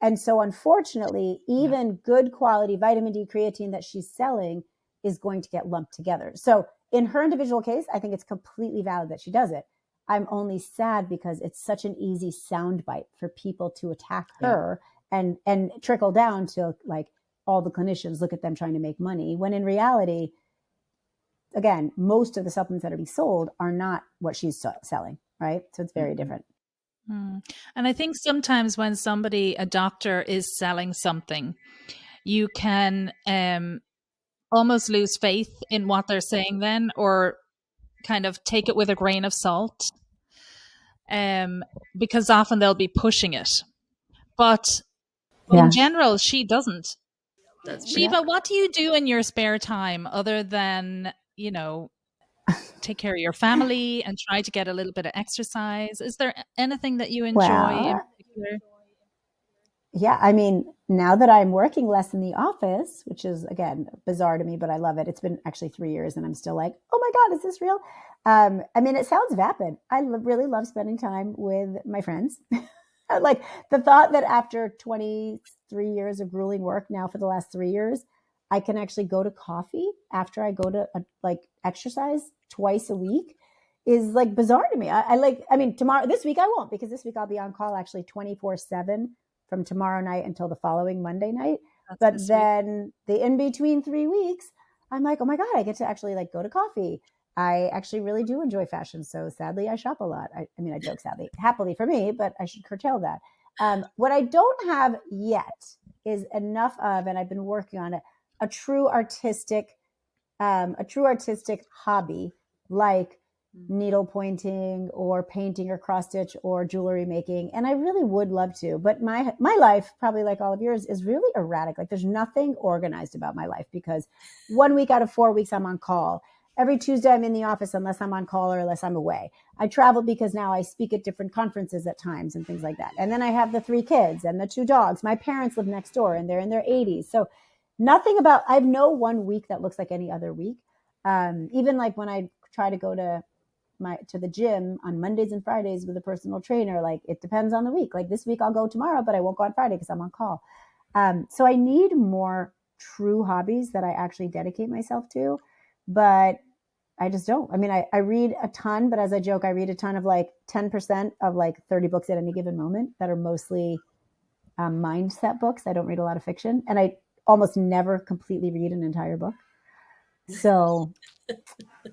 And so unfortunately, even good quality vitamin D, creatine that she's selling is going to get lumped together. So in her individual case, I think it's completely valid that she does it. I'm only sad because it's such an easy soundbite for people to attack her and trickle down to like all the clinicians, look at them trying to make money, when in reality, again, most of the supplements that are being sold are not what she's selling, right? So it's very different.
And I think sometimes when a doctor is selling something, you can almost lose faith in what they're saying then, or kind of take it with a grain of salt, because often they'll be pushing it. But in general, she doesn't. Shiva, what do you do in your spare time other than, take care of your family and try to get a little bit of exercise? Is there anything that you enjoy in particular?
Yeah, I mean, now that I'm working less in the office, which is, again, bizarre to me, but I love it. It's been actually 3 years and I'm still like, oh my God, is this real? I mean, it sounds vapid. I really love spending time with my friends. Like the thought that after 23 years of grueling work now for the last 3 years, I can actually go to coffee after I go to exercise twice a week is like bizarre to me. This week I won't, because this week I'll be on call actually 24/7 from tomorrow night until the following Monday night. But then the in between 3 weeks, I'm like, oh my God, I get to actually like go to coffee. I actually really do enjoy fashion. So sadly, I shop a lot. I joke sadly, happily for me, but I should curtail that. What I don't have yet is enough of, and I've been working on it, a true artistic hobby, like needle pointing or painting or cross stitch or jewelry making. And I really would love to, but my life, probably like all of yours, is really erratic. Like there's nothing organized about my life because 1 week out of 4 weeks I'm on call. Every Tuesday I'm in the office unless I'm on call or unless I'm away. I travel because now I speak at different conferences at times and things like that. And then I have the 3 kids and the 2 dogs. My parents live next door and they're in their 80s. So I have no 1 week that looks like any other week. Even like when I try to go to the gym on Mondays and Fridays with a personal trainer, like it depends on the week. Like this week I'll go tomorrow, but I won't go on Friday because I'm on call. So I need more true hobbies that I actually dedicate myself to, but I just don't. I mean, I read a ton, but as I joke, I read a ton of like 10% of like 30 books at any given moment that are mostly mindset books. I don't read a lot of fiction, and I almost never completely read an entire book. So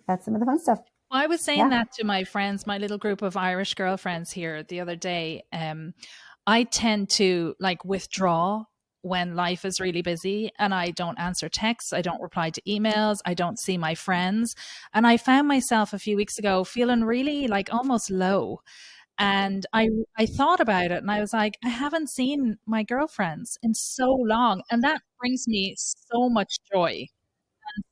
that's some of the fun stuff.
Well, I was saying that to my friends, my little group of Irish girlfriends here the other day. I tend to like withdraw when life is really busy and I don't answer texts. I don't reply to emails. I don't see my friends. And I found myself a few weeks ago feeling really like almost low. And I thought about it and I was like, I haven't seen my girlfriends in so long. And that brings me so much joy.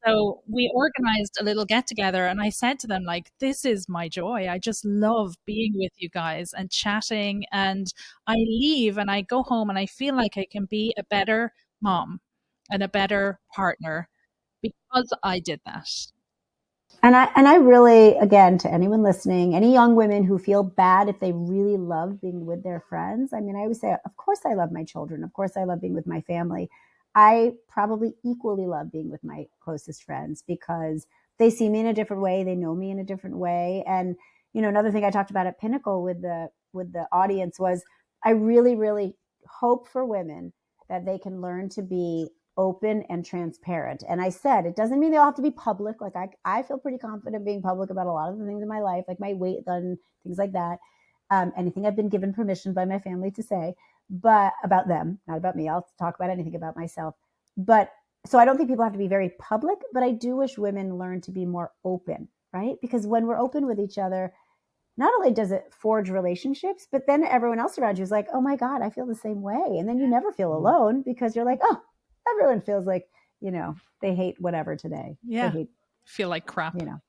So we organized a little get together and I said to them, like, this is my joy. I just love being with you guys and chatting. And I leave and I go home and I feel like I can be a better mom and a better partner because I did that.
And I really, again, to anyone listening, any young women who feel bad if they really love being with their friends. I mean, I always say, of course I love my children. Of course I love being with my family. I probably equally love being with my closest friends because they see me in a different way. They know me in a different way. And, you know, another thing I talked about at Pinnacle with the audience was I really, really hope for women that they can learn to be open and transparent. And I said, it doesn't mean they all have to be public. Like I feel pretty confident being public about a lot of the things in my life, like my weight and things like that. Anything I've been given permission by my family to say. But about them, not about me. I'll talk about anything about myself. But so I don't think people have to be very public, but I do wish women learn to be more open, right? Because when we're open with each other, not only does it forge relationships, but then everyone else around you is like, oh my God, I feel the same way. And then you never feel alone because you're like, oh, everyone feels like, you know, they hate whatever today.
Yeah.
They
feel like crap.
You know,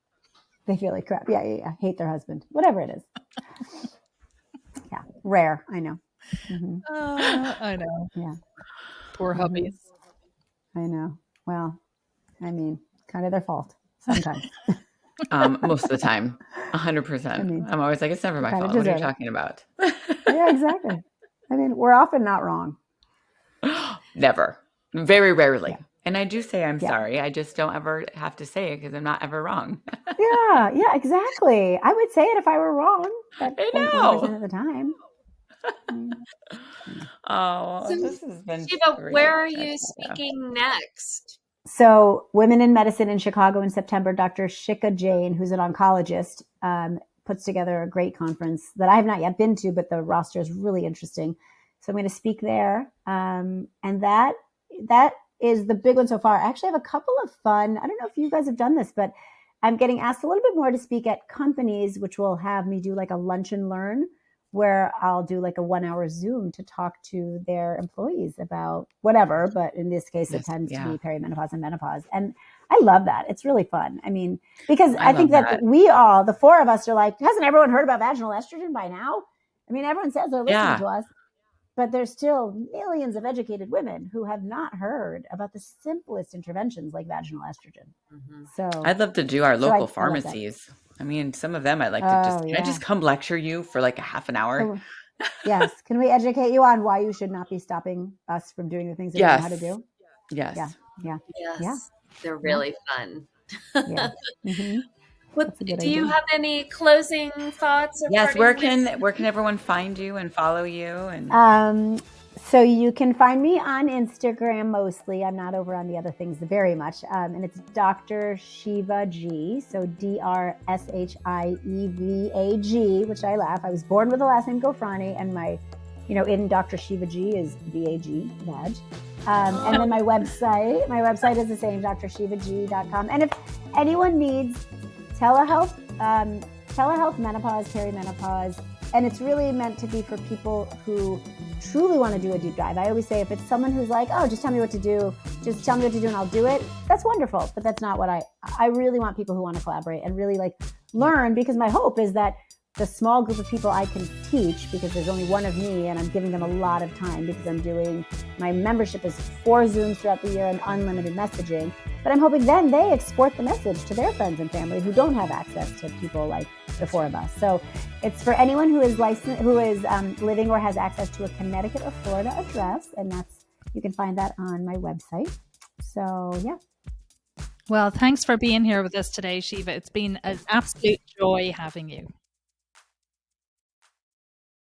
they feel like crap. Yeah. Hate their husband, whatever it is. Yeah. Rare. I know. Mm-hmm.
I know.
Yeah.
Poor hubbies.
I know. Well, I mean, kind of their fault sometimes.
Most of the time, 100%. I mean, I'm always like, it's never my fault. What are you talking about?
Yeah, exactly. I mean, we're often not wrong.
Never. Very rarely. Yeah. And I do say I'm sorry. I just don't ever have to say it because I'm not ever wrong.
Yeah, exactly. I would say it if I were wrong. But
I know.
100% of the time.
Oh, so this has been
Shiva, where are you speaking next?
So Women in Medicine in Chicago in September, Dr. Shika Jain, who's an oncologist, puts together a great conference that I have not yet been to, but the roster is really interesting. So I'm going to speak there. And that is the big one so far. I actually have a couple of fun, I don't know if you guys have done this, but I'm getting asked a little bit more to speak at companies, which will have me do like a lunch and learn, where I'll do like a 1-hour Zoom to talk to their employees about whatever. But in this case, it tends to be perimenopause and menopause. And I love that. It's really fun. I mean, because I think that we all, the 4 of us are like, hasn't everyone heard about vaginal estrogen by now? I mean, everyone says they're listening to us, but there's still millions of educated women who have not heard about the simplest interventions like vaginal estrogen. Mm-hmm. So
I'd love to do our local pharmacies. I mean, some of them I'd like to can I just come lecture you for like a half an hour?
Yes. Can we educate you on why you should not be stopping us from doing the things that we know how to do?
Yes.
Yeah.
They're really fun.
Yeah. Mm-hmm.
Do you have any closing thoughts?
Yes. Where can everyone find you and follow you? And
so you can find me on Instagram mostly. I'm not over on the other things very much. And it's Dr. Shieva G. So DrShievag, which I laugh. I was born with the last name Ghofrani, and my, in Dr. Shieva G is VAG, Vag. And then my website is the same, drshievag.com. And if anyone needs telehealth telehealth, menopause, perimenopause, and it's really meant to be for people who truly want to do a deep dive. I always say if it's someone who's like, oh, just tell me what to do, and I'll do it, that's wonderful. But that's not what I really want people who want to collaborate and really like learn, because my hope is that the small group of people I can teach, because there's only one of me and I'm giving them a lot of time because my membership is 4 Zooms throughout the year and unlimited messaging. But I'm hoping then they export the message to their friends and family who don't have access to people like the 4 of us. So it's for anyone who is licensed, who is living or has access to a Connecticut or Florida address. And you can find that on my website. So yeah.
Well, thanks for being here with us today, Shiva. It's been an absolute joy having you.